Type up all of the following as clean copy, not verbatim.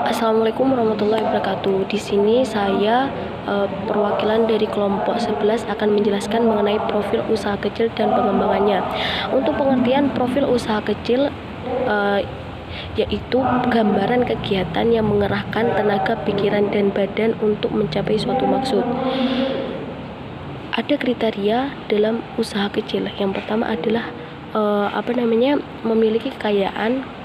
Assalamualaikum warahmatullahi wabarakatuh. Di sini saya perwakilan dari kelompok 11 akan menjelaskan mengenai profil usaha kecil dan pengembangannya. Untuk pengertian profil usaha kecil yaitu gambaran kegiatan yang mengerahkan tenaga, pikiran, dan badan untuk mencapai suatu maksud. Ada kriteria dalam usaha kecil. Yang pertama adalah memiliki kekayaan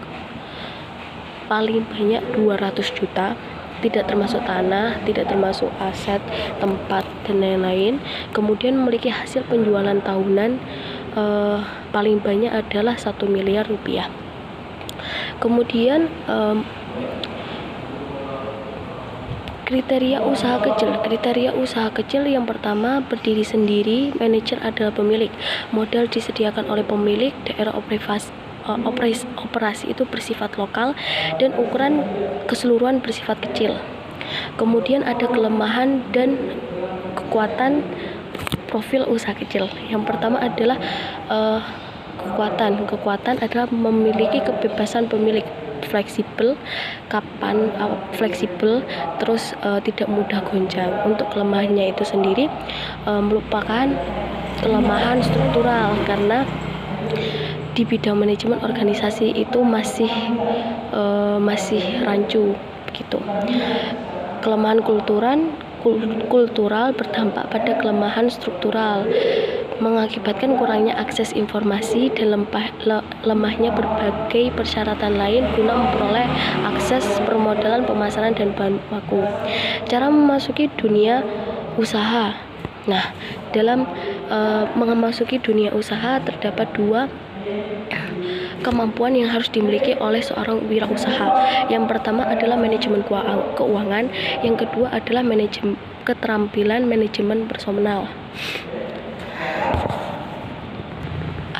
paling banyak 200 juta, tidak termasuk tanah, tidak termasuk aset, tempat, dan lain-lain. Kemudian memiliki hasil penjualan tahunan paling banyak adalah 1 miliar rupiah. Kemudian kriteria usaha kecil yang pertama, berdiri sendiri, manajer adalah pemilik, modal disediakan oleh pemilik, daerah operasi itu bersifat lokal, dan ukuran keseluruhan bersifat kecil. Kemudian ada kelemahan dan kekuatan profil usaha kecil. Yang pertama adalah kekuatan adalah memiliki kebebasan pemilik, fleksibel, terus tidak mudah goncang. Untuk kelemahannya itu sendiri merupakan kelemahan struktural, karena di bidang manajemen organisasi itu masih rancu gitu. Kelemahan kultural berdampak pada kelemahan struktural, mengakibatkan kurangnya akses informasi dan lemahnya berbagai persyaratan lain guna memperoleh akses permodalan, pemasaran, dan bahan baku. Cara memasuki dunia usaha. Nah, dalam memasuki dunia usaha terdapat 2 kemampuan yang harus dimiliki oleh seorang wirausaha. Yang pertama adalah manajemen keuangan, yang kedua adalah keterampilan manajemen personal.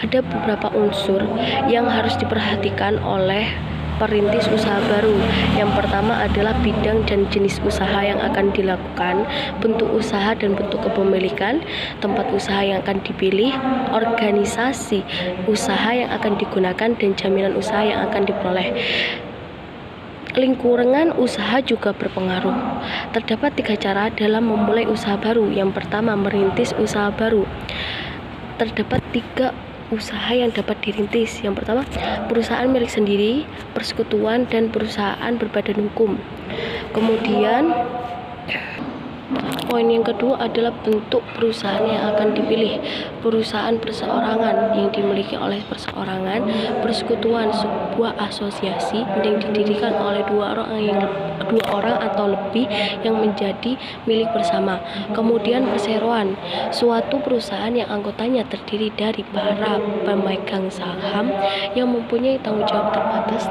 Ada beberapa unsur yang harus diperhatikan oleh perintis usaha baru. Yang pertama adalah bidang dan jenis usaha yang akan dilakukan, bentuk usaha dan bentuk kepemilikan, tempat usaha yang akan dipilih, organisasi usaha yang akan digunakan, dan jaminan usaha yang akan diperoleh. Lingkungan usaha juga berpengaruh. Terdapat 3 cara dalam memulai usaha baru. Yang pertama, merintis usaha baru. Terdapat 3 usaha yang dapat dirintis. Yang pertama, perusahaan milik sendiri, persekutuan, dan perusahaan berbadan hukum. Kemudian poin yang kedua adalah bentuk perusahaan yang akan dipilih. Perusahaan perseorangan yang dimiliki oleh perseorangan, persekutuan sebuah asosiasi yang didirikan oleh 2 orang atau lebih yang menjadi milik bersama. Kemudian perseroan, suatu perusahaan yang anggotanya terdiri dari para pemegang saham yang mempunyai tanggung jawab terbatas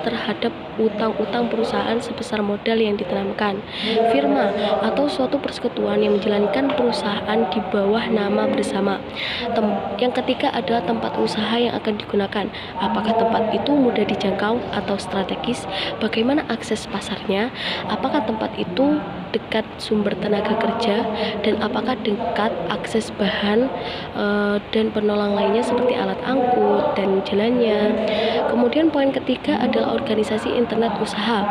terhadap utang-utang perusahaan sebesar modal yang ditanamkan. Firma atau suatu persekutuan yang menjalankan perusahaan di bawah nama bersama. Yang ketiga adalah tempat usaha yang akan digunakan. Apakah tempat itu mudah dijangkau atau strategis? Bagaimana akses pasarnya? Apakah tempat itu dekat sumber tenaga kerja, dan apakah dekat akses bahan dan penolong lainnya seperti alat angkut dan jalannya. Kemudian poin ketiga adalah organisasi internet usaha.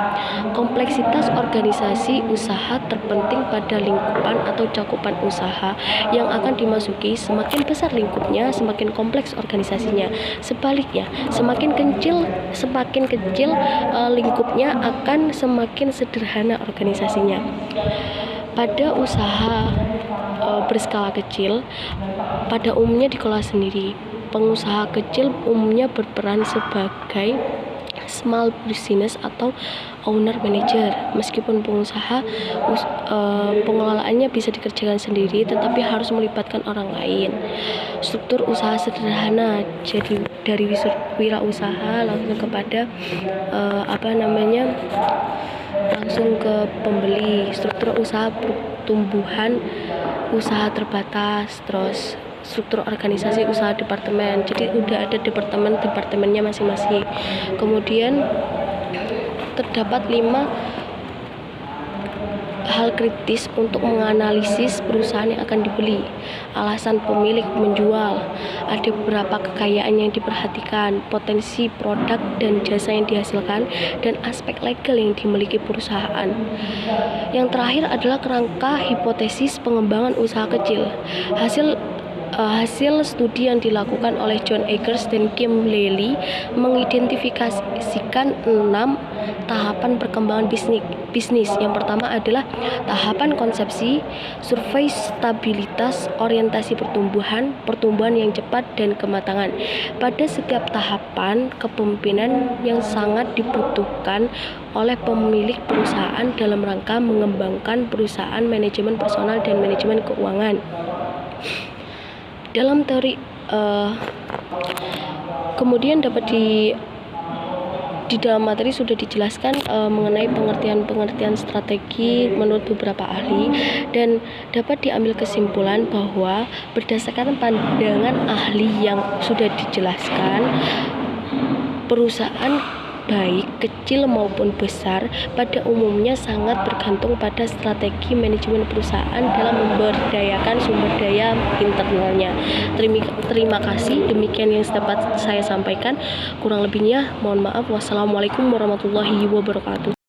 Kompleksitas organisasi usaha terpenting pada lingkupan atau cakupan usaha yang akan dimasuki. Semakin besar lingkupnya, semakin kompleks organisasinya. Sebaliknya, semakin kecil lingkupnya akan semakin sederhana organisasinya. Pada usaha berskala kecil, pada umumnya dikelola sendiri. Pengusaha kecil umumnya berperan sebagai small business atau owner manager. Meskipun pengelolaannya bisa dikerjakan sendiri, tetapi harus melibatkan orang lain. Struktur usaha sederhana, jadi dari wirausaha langsung kepada langsung ke pembeli. Struktur usaha pertumbuhan usaha terbatas, terus struktur organisasi usaha departemen, jadi udah ada departemennya masing-masing. Kemudian terdapat 5 hal kritis untuk menganalisis perusahaan yang akan dibeli. Alasan pemilik menjual, ada beberapa kekayaan yang diperhatikan, potensi produk dan jasa yang dihasilkan, dan aspek legal yang dimiliki perusahaan. Yang terakhir adalah kerangka hipotesis pengembangan usaha kecil. Hasil studi yang dilakukan oleh John Eggers dan Kim Lally mengidentifikasikan 6 tahapan perkembangan bisnis. Yang pertama adalah tahapan konsepsi, survei stabilitas, orientasi pertumbuhan yang cepat, dan kematangan. Pada setiap tahapan, kepemimpinan yang sangat dibutuhkan oleh pemilik perusahaan dalam rangka mengembangkan perusahaan, manajemen personal, dan manajemen keuangan. Dalam teori kemudian dapat di dalam materi sudah dijelaskan mengenai pengertian strategi menurut beberapa ahli, dan dapat diambil kesimpulan bahwa berdasarkan pandangan ahli yang sudah dijelaskan, perusahaan baik kecil maupun besar pada umumnya sangat bergantung pada strategi manajemen perusahaan dalam memberdayakan sumber daya internalnya. Terima kasih, demikian yang dapat saya sampaikan. Kurang lebihnya mohon maaf. Wassalamualaikum warahmatullahi wabarakatuh.